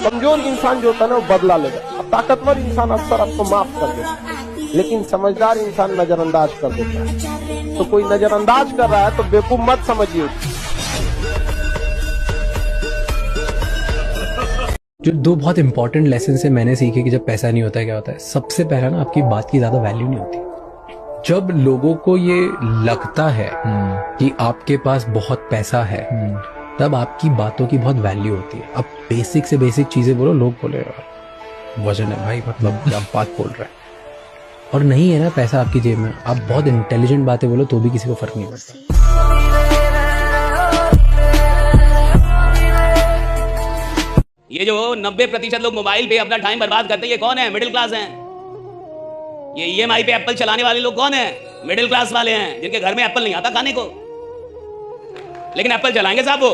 कमजोर इंसान जो होता है ना वो बदला लेगा, ताकतवर इंसान अक्सर आपको माफ कर देता है, लेकिन समझदार इंसान नजरअंदाज कर देता है। तो कोई नजरअंदाज कर रहा है तो बेवकूफ मत समझिए। जो दो बहुत इंपॉर्टेंट लेसन से मैंने सीखे कि जब पैसा नहीं होता है क्या होता है। सबसे पहला ना, आपकी बात की ज्यादा वैल्यू नहीं होती। जब लोगों को ये लगता है कि आपके पास बहुत पैसा है, तब आपकी बातों की बहुत वैल्यू होती है। अब बेसिक से बेसिक चीजें बोलो, लोग बोले यार वजन है भाई, मतलब क्या बात बोल रहा है। और नहीं है ना पैसा आपकी जेब में, आप बहुत इंटेलिजेंट बातें बोलो तो भी किसी को फर्क नहीं पड़ता। ये जो 90% लोग मोबाइल पे अपना टाइम बर्बाद करते हैं, ये कौन है? मिडिल क्लास हैं। ये EMI पे एप्पल चलाने वाले लोग कौन है? मिडिल क्लास वाले हैं, जिनके घर में एप्पल नहीं आता खाने को, लेकिन एप्पल चलाएंगे साहब। वो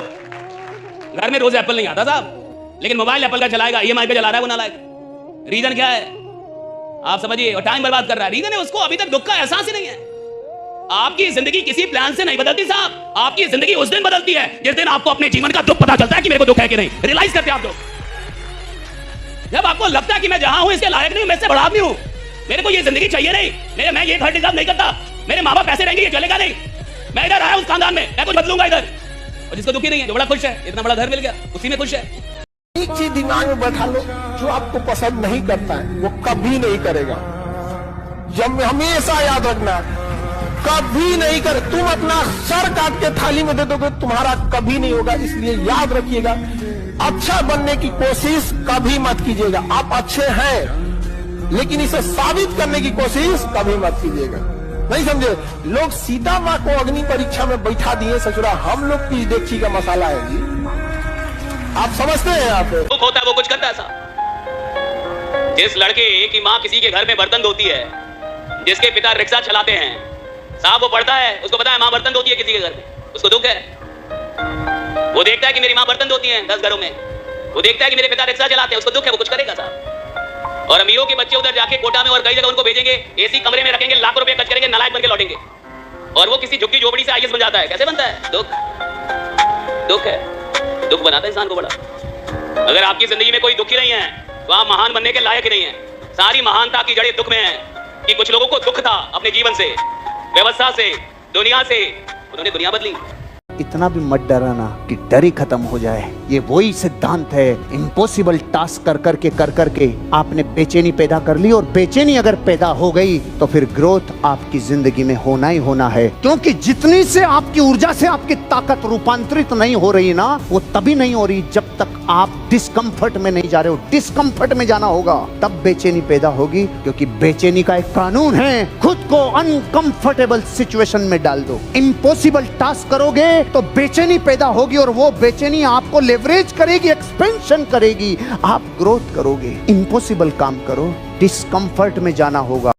घर में रोज एप्पल नहीं आता साहब, लेकिन मोबाइल एप्पल का चलाएगा, EMI पे चला रहा है वो नालायक। रीजन क्या है आप समझिए, और टाइम बर्बाद कर रहा है। रीजन है उसको अभी तक दुख का एहसास ही नहीं है। आपकी जिंदगी किसी प्लान से नहीं बदलती साहब, आपकी जिंदगी उस दिन बदलती है जिस दिन आपको अपने जीवन का दुख पता चलता है कि मेरे को दुख है कि नहीं। रियलाइज करते हैं आप लोग, जब आपको लगता है कि मैं जहां हूं इसके लायक नहीं, मैं इससे बड़ा आदमी हूं, मेरे को ये जिंदगी चाहिए नहीं, मैं ये घर डिजर्व नहीं करता, मेरे माँ बाप पैसे रहेंगे ये चलेगा नहीं, मैं इधर आया उस खानदान में, मैं कुछ बदलूंगा इधर। और जिसको दुखी नहीं है, जो बड़ा खुश है, इतना बड़ा घर मिल गया, उसी में खुश है। एक चीज दिमाग में बैठा लो, जो आपको पसंद नहीं करता है वो कभी नहीं करेगा। जब हमेशा याद रखना, कभी नहीं कर। तुम अपना सर काट के थाली में दे दोगे, तुम्हारा कभी नहीं होगा। इसलिए याद रखिएगा, अच्छा बनने की कोशिश कभी मत कीजिएगा। आप अच्छे हैं, लेकिन इसे साबित करने की कोशिश कभी मत कीजिएगा। नहीं समझे? लोग सीता माँ को अग्नि परीक्षा में बैठा दिए ससुरा, हम लोग की देखी का मसाला है जी। आप समझते हैं? आप दुख होता है वो कुछ करता है साहब। जिस लड़के की माँ किसी के घर में बर्तन धोती है, जिसके पिता रिक्शा चलाते हैं साहब, वो पढ़ता है, उसको पता है माँ बर्तन धोती है किसी के घर में, उसको दुख है। वो देखता है कि मेरी माँ बर्तन धोती है 10 घरों में, वो देखता है कि मेरे पिता रिक्शा चलाते हैं, उसको दुख है, वो कुछ करेगा साहब। और अमीरों के बच्चे उधर जाके कोटा में और कई जगह उनको भेजेंगे, एसी कमरे में रखेंगे, लाखों रुपए खर्च करेंगे, नालायक बन के लौटेंगे, और वो किसी झुग्गी झोपड़ी से IAS बन जाता है। कैसे बनता है? दुख है, दुख बनाता है इंसान को बड़ा। अगर आपकी जिंदगी में कोई दुखी नहीं है तो आप महान बनने के लायक ही नहीं है। सारी महानता की जड़ें दुख में है कि कुछ लोगों को दुख था अपने जीवन से, व्यवस्था से, दुनिया से, उन्होंने दुनिया बदली। इतना भी मत डराना कि डर ही खत्म हो जाए। ये वही सिद्धांत है, इम्पॉसिबल टास्क कर करके आपने बेचैनी पैदा कर ली, और बेचैनी अगर पैदा हो गई तो फिर ग्रोथ आपकी जिंदगी में होना ही होना है। क्योंकि जितनी से आपकी ऊर्जा से आपकी ताकत रूपांतरित नहीं हो रही ना, वो तभी नहीं हो रही जब तक आप डिस्कम्फर्ट में नहीं जा रहे हो। डिस्कम्फर्ट में जाना होगा तब बेचैनी पैदा होगी, क्योंकि बेचैनी का एक कानून है, खुद को अनकंफर्टेबल सिचुएशन में डाल दो। इम्पॉसिबल टास्क करोगे तो बेचैनी पैदा होगी, और वो बेचैनी आपको लेवरेज करेगी, एक्सपेंशन करेगी, आप ग्रोथ करोगे। इम्पॉसिबल काम करो, डिस्कम्फर्ट में जाना होगा।